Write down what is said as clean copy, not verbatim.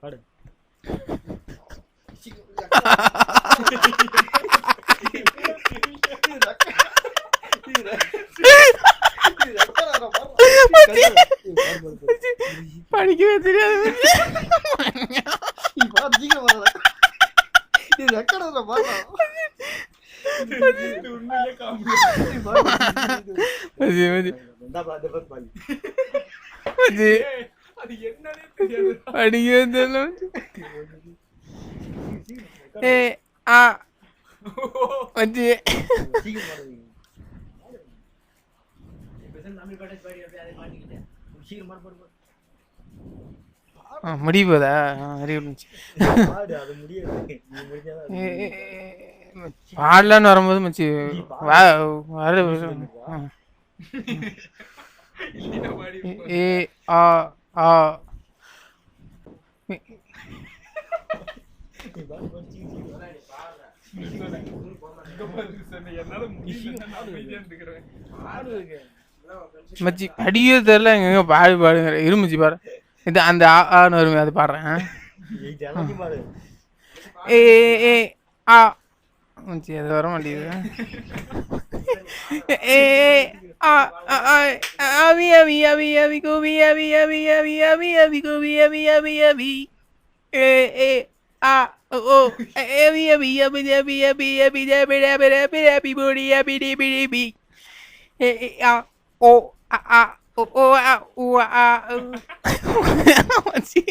பாடு படிக்கவே தெரியாது. முடிவுதா பாடலான்னு வரும்போது மச்சி ஏ ஆ ஆ மச்சி அடியே தெரியல எங்க பாடு பாடுங்கிற இருமுச்சி பாரு இது அந்த ஆன்னு வருமே அது பாடுறேன். ஏ ஏ ஆ மச்சி அது வர மாட்டேங்குது. ஏ ஆ அவி அவி அவி அவி கோவி அவி அவி அவி அவி அவி கோவி அவி அவி அவி ஏ ஏ ஆ ஓ அவி அவி அவி அவி அவி அவி அவி அவி அவி அவி போடி அவி D B D B A ஆ ஓ ஆ ஓ ஓ ஆ ஊ ஆ மச்சி